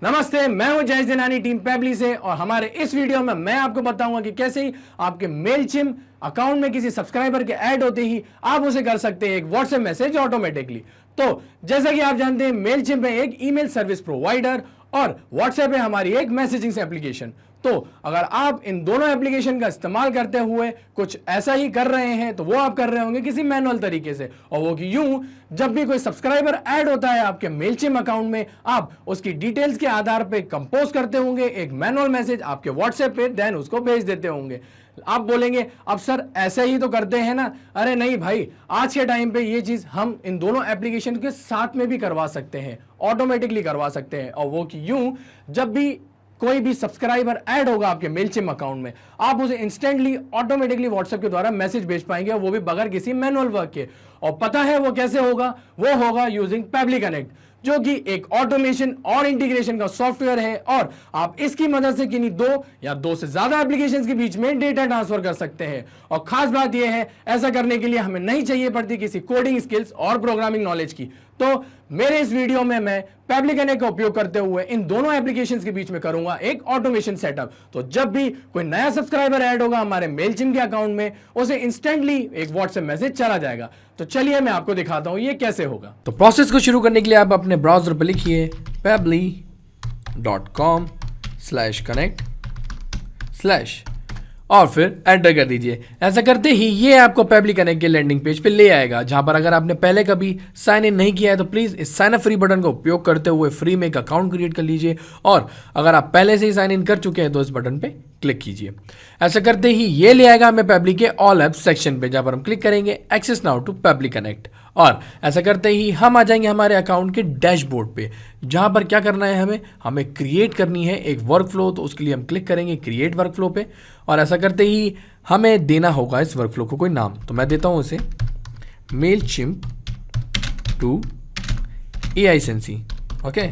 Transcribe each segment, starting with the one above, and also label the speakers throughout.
Speaker 1: नमस्ते, मैं हूं जयेश दिनानी टीम पेबली से और हमारे इस वीडियो में मैं आपको बताऊंगा कि कैसे ही आपके मेलचिम्प अकाउंट में किसी सब्सक्राइबर के ऐड होते ही आप उसे कर सकते हैं एक व्हाट्सएप मैसेज ऑटोमेटिकली। तो जैसा कि आप जानते हैं, मेलचिम्प है एक ईमेल सर्विस प्रोवाइडर और व्हाट्सएप है हमारी एक मैसेजिंग एप्लीकेशन। तो अगर आप इन दोनों एप्लीकेशन का इस्तेमाल करते हुए कुछ ऐसा ही कर रहे हैं तो वो आप कर रहे होंगे किसी मैनुअल तरीके से, और वो कि यूं, जब भी कोई सब्सक्राइबर ऐड होता है आपके मेलचिम्प अकाउंट में, आप उसकी डिटेल्स के आधार पे कंपोज करते होंगे एक मैनुअल मैसेज आपके व्हाट्सएप पे, देन उसको भेज देते होंगे। आप बोलेंगे अब सर ऐसे ही तो करते हैं ना। अरे नहीं भाई, आज के टाइम पे ये चीज हम इन दोनों एप्लीकेशन के साथ में भी करवा सकते हैं, ऑटोमेटिकली करवा सकते हैं। और वो कि यूं, जब भी कोई भी सब्सक्राइबर ऐड होगा आपके मेलचिम्प अकाउंट में, आप उसे इंस्टेंटली ऑटोमेटिकली व्हाट्सएप के द्वारा मैसेज भेज पाएंगे, वो भी बगैर किसी मैनुअल वर्क के। और पता है वो कैसे होगा? वो होगा यूजिंग पेबली कनेक्ट, जो कि एक ऑटोमेशन और इंटीग्रेशन का सॉफ्टवेयर है, और आप इसकी मदद से किन्हीं दो या दो से ज्यादा एप्लीकेशंस के बीच में डेटा ट्रांसफर कर सकते हैं। और खास बात यह है, ऐसा करने के लिए हमें नहीं चाहिए पड़ती किसी कोडिंग स्किल्स और प्रोग्रामिंग नॉलेज की। तो मेरे इस वीडियो में मैं पेबली कनेक्ट का उपयोग करते हुए इन दोनों एप्लीकेशंस के बीच में करूंगा एक ऑटोमेशन सेटअप। तो जब भी कोई नया सब्सक्राइबर ऐड होगा हमारे मेलचिम्प के अकाउंट में, उसे इंस्टेंटली एक व्हाट्सएप मैसेज चला जाएगा। तो चलिए मैं आपको दिखाता हूं ये कैसे होगा। तो प्रोसेस को शुरू करने के लिए आप अपने ब्राउजर पर लिखिए pebble.com/connect/ और फिर एंटर कर दीजिए। ऐसा करते ही ये आपको पेबली कनेक्ट के लैंडिंग पेज पे ले आएगा, जहां पर अगर आपने पहले कभी साइन इन नहीं किया है तो प्लीज़ इस साइन अप फ्री बटन का उपयोग करते हुए फ्री में एक अकाउंट क्रिएट कर लीजिए, और अगर आप पहले से ही साइन इन कर चुके हैं तो इस बटन पे क्लिक कीजिए। ऐसा करते ही ये ले आएगा हमें पेबली के ऑल ऐप्स सेक्शन पे, जहां पर हम क्लिक करेंगे access now to Pabbly connect, और ऐसा करते ही हम आ जाएंगे हमारे अकाउंट के डैशबोर्ड पे, जहां पर क्या करना है, हमें क्रिएट करनी है एक वर्कफ्लो। तो उसके लिए हम क्लिक करेंगे क्रिएट वर्कफ्लो पे, और ऐसा करते ही हमें देना होगा इस वर्कफ्लो को कोई नाम। तो मैं देता हूं इसे मेलचिम्प टू AISENSE। ओके,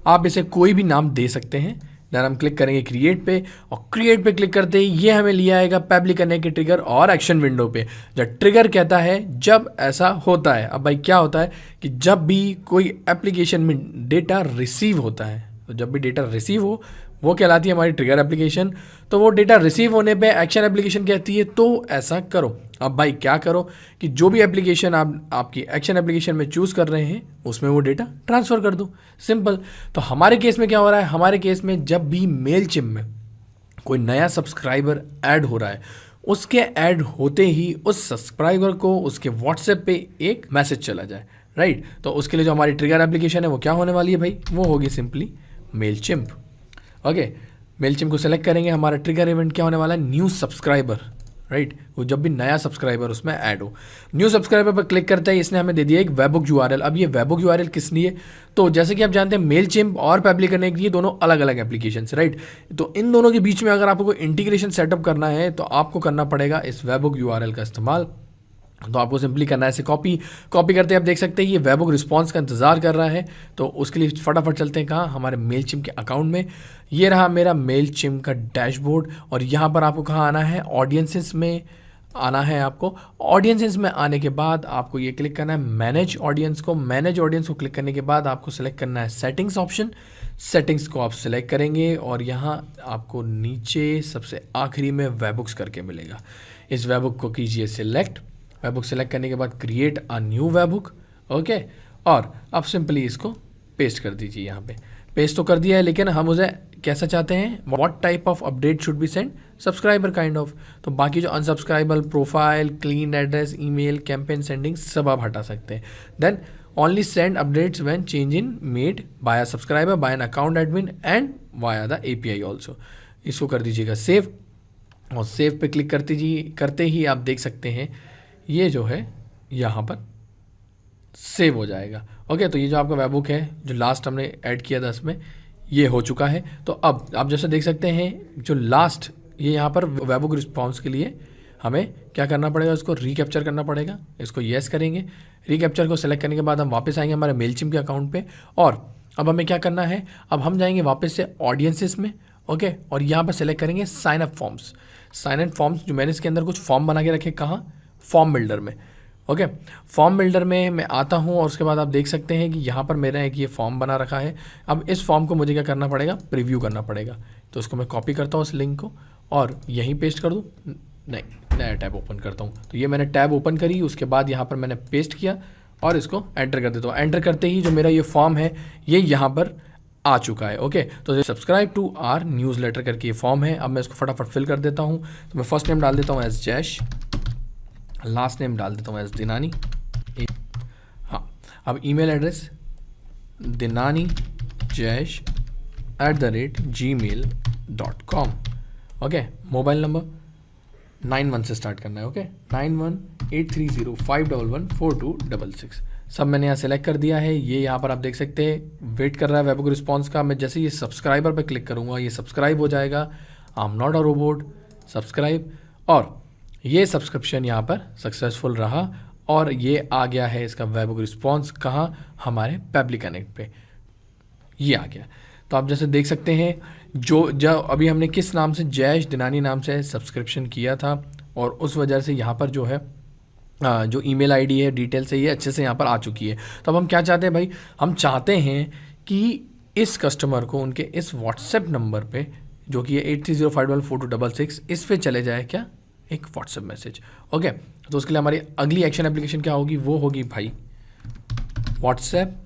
Speaker 1: आप इसे कोई भी नाम दे सकते हैं। देन हम क्लिक करेंगे क्रिएट पे, और क्रिएट पे क्लिक करते ही ये हमें लिया आएगा पेबली कनेक्ट के ट्रिगर और एक्शन विंडो पे। जब ट्रिगर कहता है जब ऐसा होता है, अब भाई क्या होता है कि जब भी कोई एप्लीकेशन में डेटा रिसीव होता है, तो जब भी डेटा रिसीव हो वो कहलाती है हमारी ट्रिगर एप्लीकेशन। तो वो डेटा रिसीव होने पे एक्शन एप्लीकेशन कहती है तो ऐसा करो। अब भाई क्या करो कि जो भी एप्लीकेशन आप आपकी एक्शन एप्लीकेशन में चूज़ कर रहे हैं उसमें वो डेटा ट्रांसफ़र कर दो, सिंपल। तो हमारे केस में क्या हो रहा है, हमारे केस में जब भी मेलचिम्प में कोई नया सब्सक्राइबर ऐड हो रहा है, उसके ऐड होते ही उस सब्सक्राइबर को उसके व्हाट्सएप पे एक मैसेज चला जाए, राइट। तो उसके लिए जो हमारी ट्रिगर एप्लीकेशन है वो क्या होने वाली है भाई, वो होगी सिंपली मेलचिम्प। ओके, मेलचिम्प को सेलेक्ट करेंगे, हमारा ट्रिगर इवेंट क्या होने वाला है, न्यू सब्सक्राइबर, राइट। वो जब भी नया सब्सक्राइबर उसमें ऐड हो, न्यू सब्सक्राइबर पर क्लिक करते हैं, इसने हमें दे दिया एक वेबबुक URL। अब ये वेबबुक URL किस लिए, तो जैसे कि आप जानते हैं मेलचिम्प और पेबली कनेक्ट ये दोनों अलग अलग एप्लीकेशन, राइट। तो इन दोनों के बीच में अगर आपको कोई इंटीग्रेशन सेटअप करना है तो आपको करना पड़ेगा इस वेबबुक URL का इस्तेमाल। तो आपको सिंपली करना है ऐसे कॉपी करते हैं। आप देख सकते हैं ये वेबबुक रिस्पॉन्स का इंतजार कर रहा है, तो उसके लिए फटाफट चलते हैं कहाँ, हमारे मेलचिम्प के अकाउंट में। ये रहा मेरा मेलचिम्प का डैशबोर्ड, और यहाँ पर आपको कहाँ आना है, ऑडियंसेस में आना है। आपको ऑडियंसेस में आने के बाद आपको ये क्लिक करना है मैनेज ऑडियंस को। मैनेज ऑडियंस को क्लिक करने के बाद आपको सेलेक्ट करना है सेटिंग्स ऑप्शन। सेटिंग्स को आप सेलेक्ट करेंगे और यहाँ आपको नीचे सबसे आखिरी में वेबबुक्स करके मिलेगा। इस वेबबुक को कीजिए सिलेक्ट। वेबबुक सेलेक्ट करने के बाद create a new WebBook, okay, और अब सिंपली इसको पेस्ट कर दीजिए। यहाँ पे पेस्ट तो कर दिया है, लेकिन हम उसे कैसा चाहते हैं, what type of update should be send, subscriber kind of. तो बाकी जो unsubscribable, profile, clean address, email, campaign sending सब आप हटा सकते हैं। Then only send updates when change in made by a subscriber, by an account admin and via the API also. इसको कर दीजिएगा सेव, और सेव पे क्लिक करते ही आप देख सकते हैं ये जो है यहाँ पर सेव हो जाएगा। ओके, तो ये जो आपका वेबबुक है जो लास्ट हमने ऐड किया था इसमें, ये हो चुका है। तो अब आप जैसे देख सकते हैं जो लास्ट ये यहाँ पर वेबबुक रिस्पॉन्स के लिए हमें क्या करना पड़ेगा, उसको रिकैप्चर करना पड़ेगा। इसको येस करेंगे। रिकैप्चर को सेलेक्ट करने के बाद हम वापस आएंगे हमारे मेलचिम्प के अकाउंट पे, और अब हमें क्या करना है, अब हम जाएंगे वापस से ऑडियंसेस में, ओके, और यहाँ पर सेलेक्ट करेंगे sign up forms. Sign up forms जो मैंने इसके अंदर कुछ फॉर्म बना के रखे, कहाँ, फॉर्म बिल्डर में। ओके, फॉर्म बिल्डर में मैं आता हूँ और उसके बाद आप देख सकते हैं कि यहाँ पर मेरा एक ये फॉर्म बना रखा है। अब इस फॉर्म को मुझे क्या करना पड़ेगा, प्रीव्यू करना पड़ेगा। तो इसको मैं कॉपी करता हूँ इस लिंक को और यहीं पेस्ट कर दूँ, नहीं नया टैब ओपन करता हूँ। तो ये मैंने टैब ओपन करी, उसके बाद यहाँ पर मैंने पेस्ट किया और इसको एंटर कर देता हूँ। एंटर करते ही जो मेरा ये फॉर्म है ये यहाँ पर आ चुका है। ओके, तो सब्सक्राइब टू आर न्यूज़लेटर करके ये फॉर्म है। अब मैं इसको फटाफट फिल कर देता हूँ। तो मैं फर्स्ट नेम डाल देता हूँ एज जैश, लास्ट नेम डाल देता हूँ एज दिनानी। हाँ, अब email address dinani@gmail.com। Okay, mobile number 91 से स्टार्ट करना है। ओके, 918305114266 सब मैंने यहाँ सेलेक्ट कर दिया है। ये यहाँ पर आप देख सकते हैं वेट कर रहा है वेबो रिस्पॉन्स का। मैं जैसे ये सब्सक्राइबर पे क्लिक करूँगा ये सब्सक्राइब हो जाएगा, आई am not a robot, subscribe, और ये सब्सक्रिप्शन यहाँ पर सक्सेसफुल रहा और ये आ गया है इसका वेबो रिस्पॉन्स कहाँ, हमारे पेबली कनेक्ट पे ये आ गया। तो आप जैसे देख सकते हैं जो अभी हमने किस नाम से, जैश दिनानी नाम से सब्सक्रिप्शन किया था और उस वजह से यहाँ पर जो है जो ईमेल आईडी है डिटेल से ये अच्छे से यहाँ पर आ चुकी है। तो अब हम क्या चाहते हैं भाई, हम चाहते हैं कि इस कस्टमर को उनके इस व्हाट्सएप नंबर पे जो कि है 8305114266 इस पे चले जाए क्या, एक व्हाट्सएप मैसेज। ओके, तो उसके लिए हमारी अगली एक्शन एप्लीकेशन क्या होगी, वो होगी भाई व्हाट्सएप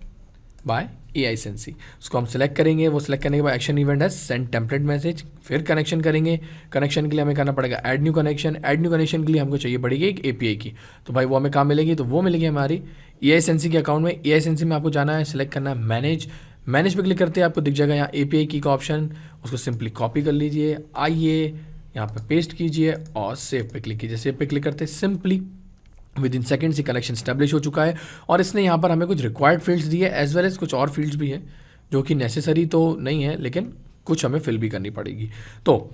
Speaker 1: बाय AiSensei। उसको हम सेलेक्ट करेंगे, वो सेलेक्ट करने के बाद एक्शन इवेंट है सेंड टेम्पलेट मैसेज, फिर कनेक्शन करेंगे। कनेक्शन के लिए हमें करना पड़ेगा add new connection. Add new connection के लिए हमको चाहिए पड़ेगी एक API की। तो भाई वो हमें कहाँ मिलेगी, तो वो मिलेगी हमारी AiSensei के अकाउंट में। AiSensei में आपको जाना है, सेलेक्ट करना है मैनेज पे क्लिक करते हैं आपको दिख जाएगा यहाँ API की का ऑप्शन, उसको सिंपली कॉपी कर लीजिए, आइए यहाँ पे पेस्ट कीजिए और सेव पे क्लिक कीजिए। सेव पे क्लिक करते simply with in seconds he connection establish हो चुका है। और इसने यहाँ पर हमें कुछ रिक्वायर्ड फील्ड्स दिए एज वेल एज कुछ और फील्ड्स भी है जो कि नेसेसरी तो नहीं है लेकिन कुछ हमें फिल भी करनी पड़ेगी। तो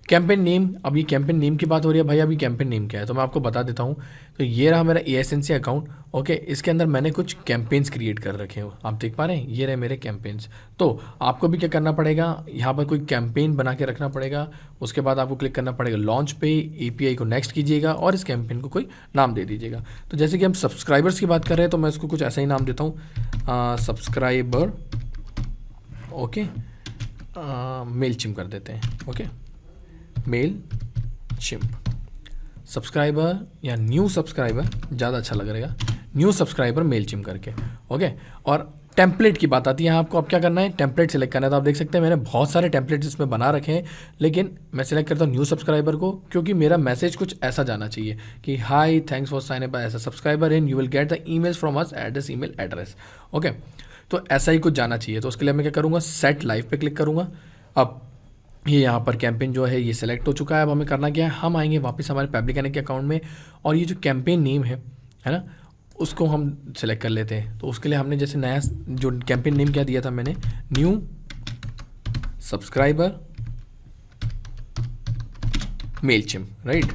Speaker 1: कैंपेन नेम, अब ये कैंपेन नेम की बात हो रही है भाई, अभी कैंपेन नेम क्या है तो मैं आपको बता देता हूँ। तो ये रहा मेरा AiSensei अकाउंट। ओके, इसके अंदर मैंने कुछ कैंपेन्स क्रिएट कर रखे हैं, आप देख पा रहे हैं, ये रहे मेरे कैंपेन्स। तो आपको भी क्या करना पड़ेगा, यहाँ पर कोई कैंपेन बना के रखना पड़ेगा। उसके बाद आपको क्लिक करना पड़ेगा लॉन्च पे, API को नेक्स्ट कीजिएगा और इस कैंपेन को कोई नाम दे दीजिएगा। तो जैसे कि हम सब्सक्राइबर्स की बात कर रहे हैं तो मैं इसको कुछ ऐसा ही नाम देता हूँ, सब्सक्राइबर। ओके, मेलचिम्प कर देते हैं। ओके, मेलचिम्प सब्सक्राइबर या न्यू सब्सक्राइबर ज़्यादा अच्छा लग रहेगा, न्यू सब्सक्राइबर मेलचिम्प करके। ओके, और टेम्पलेट की बात आती है, आपको अब क्या करना है, टेम्पलेट सेलेक्ट करना है। तो आप देख सकते हैं मैंने बहुत सारे टेम्पलेट्स इसमें बना रखे हैं, लेकिन मैं सेलेक्ट करता हूँ न्यू सब्सक्राइबर को, क्योंकि मेरा मैसेज कुछ ऐसा जाना चाहिए कि hi thanks for sign up as a subscriber in, you will get the emails from us at this email address. Okay, तो ऐसा ही कुछ जाना चाहिए। तो उसके लिए मैं क्या करूँगा, सेट लाइव पे क्लिक करूँगा। अब ये यहाँ पर कैंपेन जो है ये सेलेक्ट हो चुका है। अब हमें करना क्या है, हम आएंगे वापस हमारे पेबली कनेक्ट के अकाउंट में और ये जो कैंपेन नेम है ना, उसको हम सेलेक्ट कर लेते हैं। तो उसके लिए हमने जैसे नया जो कैंपेन नेम क्या दिया था मैंने, न्यू सब्सक्राइबर मेलचिम्प, राइट।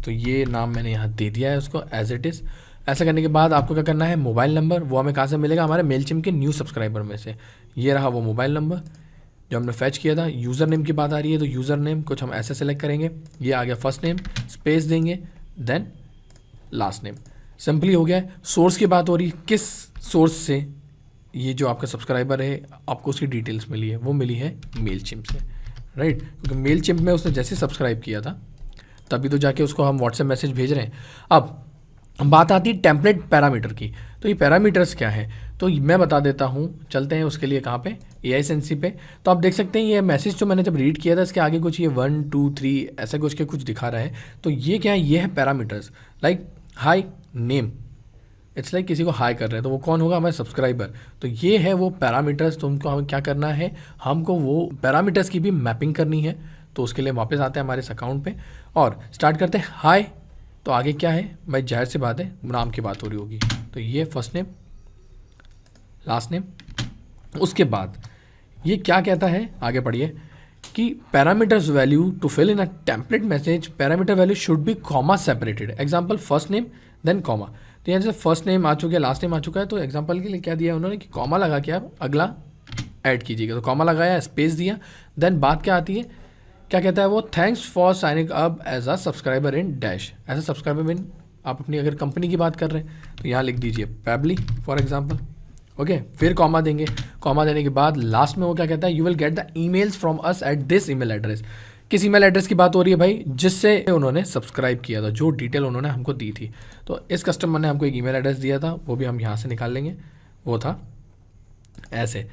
Speaker 1: तो ये नाम मैंने यहाँ दे दिया है उसको एज इट इज़। ऐसा करने के बाद आपको क्या करना है, मोबाइल नंबर वो हमें कहाँ से मिलेगा, हमारे मेलचिम्प के न्यू सब्सक्राइबर में से। ये रहा वो मोबाइल नंबर जो हमने फैच किया था। यूज़र नेम की बात आ रही है तो यूज़र नेम कुछ हम ऐसे सेलेक्ट करेंगे, ये आ गया फर्स्ट नेम, स्पेस देंगे, देन लास्ट नेम, सिंपली हो गया है। सोर्स की बात हो रही, किस सोर्स से ये जो आपका सब्सक्राइबर है आपको उसकी डिटेल्स मिली है, वो मिली है मेलचिम्प से, राइट। क्योंकि मेलचिम्प में उसने जैसे सब्सक्राइब किया था तभी तो जाके उसको हम व्हाट्सएप मैसेज भेज रहे हैं। अब बात आती है टेम्पलेट पैरामीटर की। तो ये पैरामीटर्स क्या है तो मैं बता देता हूँ, चलते हैं उसके लिए कहाँ पे, AiSensei पे। तो आप देख सकते हैं ये मैसेज जो मैंने जब रीड किया था इसके आगे कुछ ये 1 2 3 ऐसे कुछ के कुछ दिखा रहा है। तो ये क्या है, ये है parameters, like high name, it's like किसी को हाई कर रहे हैं तो वो कौन होगा, हमारे सब्सक्राइबर। तो ये है वो पैरामीटर्स। तो उनको हमें क्या करना है, हमको वो पैरामीटर्स की भी मैपिंग करनी है। तो उसके लिए वापस आते हैं हमारे इस अकाउंट पे और स्टार्ट करते हैं हाई। तो आगे क्या है भाई, जाहिर सी बात है नाम की बात हो रही होगी। तो ये फर्स्ट नेम, लास्ट नेम। उसके बाद ये क्या कहता है, आगे पढ़िए कि parameters value to fill in a template message, parameter value should be comma separated. Example first name then comma. तो यहाँ से फर्स्ट नेम आ चुका है, लास्ट नेम आ चुका है, तो एग्जांपल के लिए क्या दिया उन्होंने कि कॉमा लगा के आप अगला ऐड कीजिएगा। तो कॉमा लगाया, स्पेस दिया, देन बात क्या आती है, क्या कहता है वो, thanks for signing up as a subscriber in dash, as a subscriber in आप अपनी अगर कंपनी की बात कर रहे हैं तो यहाँ लिख दीजिए पैबली फॉर एग्जाम्पल। ओके, फिर कॉमा देंगे। कॉमा देने के बाद लास्ट में वो क्या कहता है, you will get the emails from us at this email address. किस ईमेल एड्रेस की बात हो रही है भाई, जिससे उन्होंने सब्सक्राइब किया था, जो डिटेल उन्होंने हमको दी थी। तो इस कस्टमर ने हमको एक ईमेल एड्रेस दिया था, वो भी हम यहाँ से निकाल लेंगे, वो था ऐसे।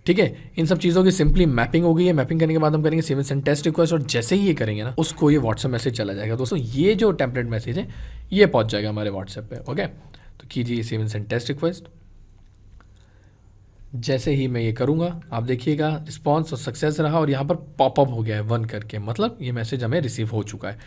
Speaker 1: ठीक है, इन सब चीज़ों की सिंपली मैपिंग हो गई है। मैपिंग करने के बाद हम करेंगे save and send test request, और जैसे ही ये करेंगे ना उसको ये व्हाट्सएप मैसेज चला जाएगा। दोस्तों ये जो टेम्पलेट मैसेज है ये पहुंच जाएगा हमारे व्हाट्सएप पे। ओके, तो कीजिए save and send test request. जैसे ही मैं ये करूँगा आप देखिएगा रिस्पॉन्स और सक्सेस रहा, और यहाँ पर पॉपअप हो गया है 1 करके, मतलब ये मैसेज हमें रिसीव हो चुका है।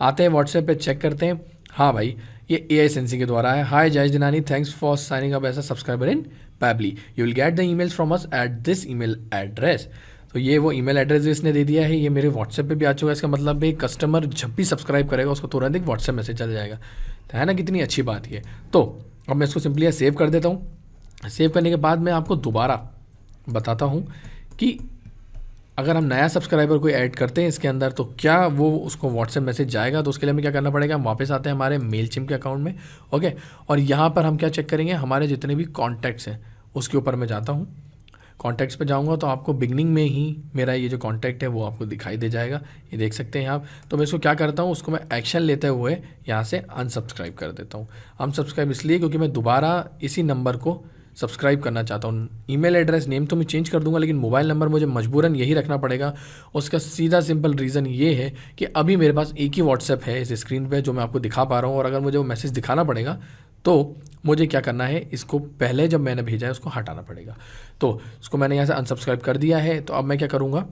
Speaker 1: आते हैं व्हाट्सएप पे, चेक करते हैं। हाँ भाई, ये AI सेंसी के द्वारा है। Hi Jayesh Dinani, thanks for signing up as a subscriber in Pabbly, you will get the emails from us at this email address. तो ये वो ईमेल एड्रेस इसने दे दिया है, ये मेरे व्हाट्सएप पे भी आ चुका है। इसका मतलब है कस्टमर जब भी सब्सक्राइब करेगा उसको तुरंत एक व्हाट्सएप मैसेज चल जाएगा। तो है ना, कितनी अच्छी बात ये। तो अब मैं इसको सिंपली सेव कर देता हूँ। सेव करने के बाद मैं आपको दोबारा बताता हूँ कि अगर हम नया सब्सक्राइबर कोई ऐड करते हैं इसके अंदर तो क्या वो उसको व्हाट्सएप मैसेज जाएगा। तो उसके लिए हमें क्या करना पड़ेगा, हम वापस आते हैं हमारे मेलचिम के अकाउंट में। ओके, और यहाँ पर हम क्या चेक करेंगे, हमारे जितने भी कॉन्टैक्ट्स हैं उसके ऊपर मैं जाता हूँ। कॉन्टैक्ट्स पे जाऊँगा तो आपको बिगनिंग में ही मेरा ये जो कॉन्टैक्ट है वो आपको दिखाई दे जाएगा, ये देख सकते हैं आप। तो मैं इसको क्या करता हूँ, उसको मैं एक्शन लेते हुए यहाँ से अनसब्सक्राइब कर देता हूँ। अनसब्सक्राइब इसलिए क्योंकि मैं दोबारा इसी नंबर को सब्सक्राइब करना चाहता हूँ। ईमेल एड्रेस नेम तो मैं चेंज कर दूंगा, लेकिन मोबाइल नंबर मुझे मजबूरन यही रखना पड़ेगा। उसका सीधा सिंपल रीज़न ये है कि अभी मेरे पास एक ही व्हाट्सएप है इस स्क्रीन पे जो मैं आपको दिखा पा रहा हूँ, और अगर मुझे वो मैसेज दिखाना पड़ेगा तो मुझे क्या करना है, इसको पहले जब मैंने भेजा है उसको हटाना पड़ेगा। तो उसको मैंने यहाँ से अनसब्सक्राइब कर दिया है। तो अब मैं क्या करूँगा,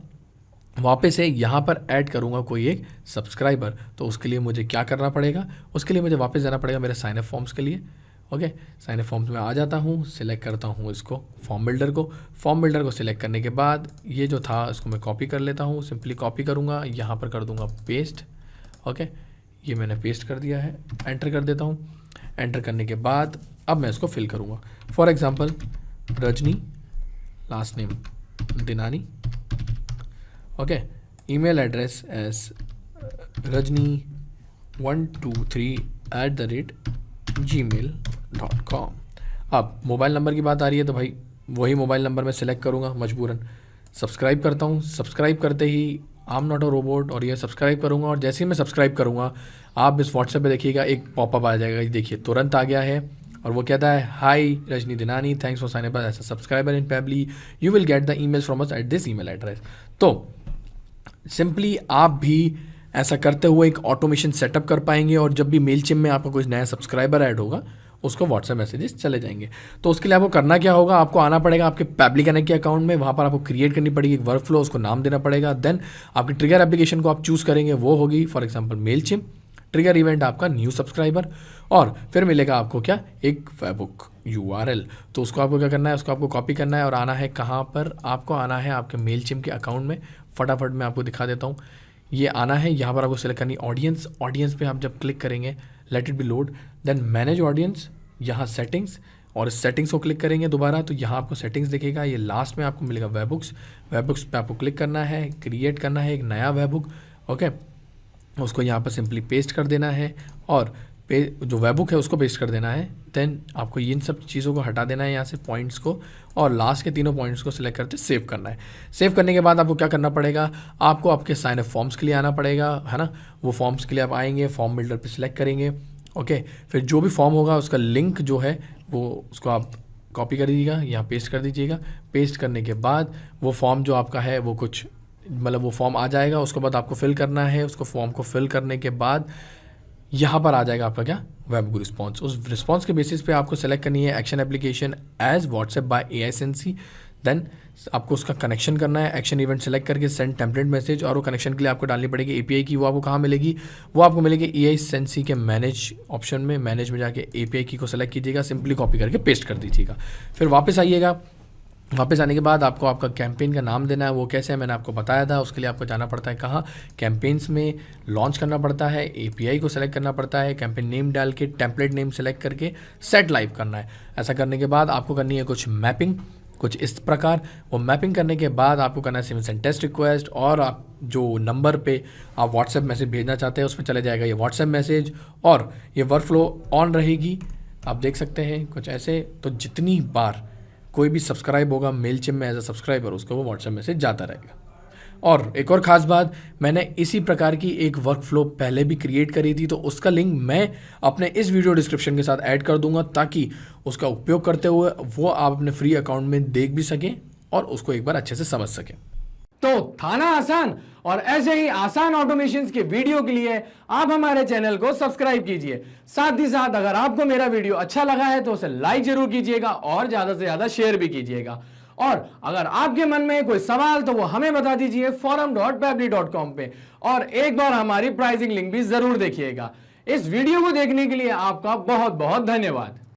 Speaker 1: वापस से यहाँ पर ऐड करूँगा कोई एक सब्सक्राइबर। तो उसके लिए मुझे क्या करना पड़ेगा, उसके लिए मुझे वापस जाना पड़ेगा मेरे साइन अप फॉर्म्स के लिए। ओके, साइन अप फॉर्म्स में आ जाता हूँ, सिलेक्ट करता हूँ इसको फॉर्म बिल्डर को। फॉर्म बिल्डर को सिलेक्ट करने के बाद ये जो था इसको मैं कॉपी कर लेता हूँ। सिंपली कॉपी करूँगा, यहाँ पर कर दूँगा पेस्ट। ओके, ये मैंने पेस्ट कर दिया है, एंटर कर देता हूँ। एंटर करने के बाद अब मैं इसको फिल करूँगा। For example Rajni, last name Dinani. Okay, email address as rajni123@gmail.com। अब मोबाइल नंबर की बात आ रही है तो भाई वही मोबाइल नंबर मैं सिलेक्ट करूँगा मजबूरन। सब्सक्राइब करता हूँ, सब्सक्राइब करते ही I am not a robot और ये सब्सक्राइब करूँगा, और जैसे ही मैं सब्सक्राइब करूँगा आप इस व्हाट्सएप पे देखिएगा एक पॉपअप आ जाएगा। ये देखिए तुरंत आ गया है, और वो कहता है hi Rajni Dinani, thanks for signing up as a subscriber in Pabbly, you will get the emails from us at this email address. तो सिंपली आप भी ऐसा करते हुए एक ऑटोमेशन सेटअप कर पाएंगे, और जब भी मेलचिम में आपका कोई नया सब्सक्राइबर ऐड होगा उसको व्हाट्सएप मैसेजेस चले जाएंगे। तो उसके लिए आपको करना क्या होगा, आपको आना पड़ेगा आपके पैबली कनेक्ट के अकाउंट में, वहाँ पर आपको क्रिएट करनी पड़ेगी एक वर्क फ्लो, उसको नाम देना पड़ेगा। देन आपकी ट्रिगर एप्लीकेशन को आप चूज़ करेंगे, वो होगी फॉर एग्जाम्पल मेलचिम। ट्रिगर इवेंट आपका न्यू सब्सक्राइबर, और फिर मिलेगा आपको क्या, एक वेबबुक URL। तो उसको आपको क्या करना है, उसको आपको कॉपी करना है और आना है कहाँ पर, आपको आना है आपके मेलचिम के अकाउंट में। फटाफट मैं आपको दिखा देता हूँ, ये आना है यहाँ पर, आपको सेलेक्ट करनी ऑडियंस। ऑडियंस पे आप जब क्लिक करेंगे let it be load, then manage audience, यहाँ सेटिंग्स, और इस सेटिंग्स को क्लिक करेंगे दोबारा तो यहाँ आपको सेटिंग्स दिखेगा। ये लास्ट में आपको मिलेगा वेबबुक्स। वेबबुक्स पे आपको क्लिक करना है, क्रिएट करना है एक नया वेबबुक। ओके, उसको यहाँ पर सिंपली पेस्ट कर देना है, और जो वेबबुक है उसको पेस्ट कर देना है। देन आपको इन सब चीज़ों को हटा देना है यहाँ से, पॉइंट्स को, और लास्ट के तीनों पॉइंट्स को सिलेक्ट करके सेव करना है। सेव करने के बाद आपको क्या करना पड़ेगा, आपको आपके साइन अप फॉर्म्स के लिए आना पड़ेगा, है ना। वो फॉर्म्स के लिए आप आएंगे, फॉर्म बिल्डर पे सिलेक्ट करेंगे। ओके, फिर जो भी फॉर्म होगा उसका लिंक जो है वो उसको आप कॉपी कर दीजिएगा, यहाँ पेस्ट कर दीजिएगा। पेस्ट करने के बाद वो फॉर्म जो आपका है वो कुछ मतलब वो फॉर्म आ जाएगा, उसके बाद आपको फिल करना है। उसको फॉर्म को फिल करने के बाद यहाँ पर आ जाएगा आपका क्या, वेबबुक रिस्पॉन्स। उस रिस्पॉन्स के बेसिस पे आपको सेलेक्ट करनी है action application as WhatsApp by AI Sensy. Then आपको उसका कनेक्शन करना है, एक्शन इवेंट सेलेक्ट करके सेंड टेम्पलेट मैसेज, और वो कनेक्शन के लिए आपको डालनी पड़ेगी API की। वो आपको कहाँ मिलेगी, वो आपको मिलेगी AI सेंसी के मैनेज ऑप्शन में। मैनेज में जाके API की को सेलेक्ट कीजिएगा, सिंपली कॉपी करके पेस्ट कर दीजिएगा। फिर वापस आइएगा, वापस आने के बाद आपको आपका कैंपेन का नाम देना है। वो कैसे है मैंने आपको बताया था। उसके लिए आपको जाना पड़ता है कहाँ, कैंपेन्स में लॉन्च करना पड़ता है, API को सेलेक्ट करना पड़ता है, कैंपेन नेम डाल के टेम्पलेट नेम सेलेक्ट करके सेट लाइव करना है। ऐसा करने के बाद आपको करनी है कुछ मैपिंग। कुछ इस प्रकार। वो मैपिंग करने के बाद आपको करना है सिम सेंड टेस्ट रिक्वेस्ट, और आप जो नंबर पे आप व्हाट्सएप मैसेज भेजना चाहते हैं उस पर चले जाएगा ये व्हाट्सएप मैसेज, और ये वर्कफ्लो ऑन रहेगी। आप देख सकते हैं कुछ ऐसे। तो जितनी बार कोई भी सब्सक्राइब होगा मेलचिम्प में एज अ सब्सक्राइबर, उसको वो व्हाट्सएप मैसेज जाता रहेगा। और एक और ख़ास बात, मैंने इसी प्रकार की एक वर्कफ्लो पहले भी क्रिएट करी थी, तो उसका लिंक मैं अपने इस वीडियो डिस्क्रिप्शन के साथ ऐड कर दूंगा, ताकि उसका उपयोग करते हुए वो आप अपने फ्री अकाउंट में देख भी सकें और उसको एक बार अच्छे से समझ सकें।
Speaker 2: तो था ना आसान। और ऐसे ही आसान ऑटोमेशंस के वीडियो के लिए आप हमारे चैनल को सब्सक्राइब कीजिए। साथ ही साथ अगर आपको मेरा वीडियो अच्छा लगा है तो उसे लाइक जरूर कीजिएगा और ज्यादा से ज्यादा शेयर भी कीजिएगा। और अगर आपके मन में कोई सवाल तो वो हमें बता दीजिए forum.pabbly.com पे, और एक बार हमारी प्राइसिंग लिंक भी जरूर देखिएगा। इस वीडियो को देखने के लिए आपका बहुत बहुत धन्यवाद।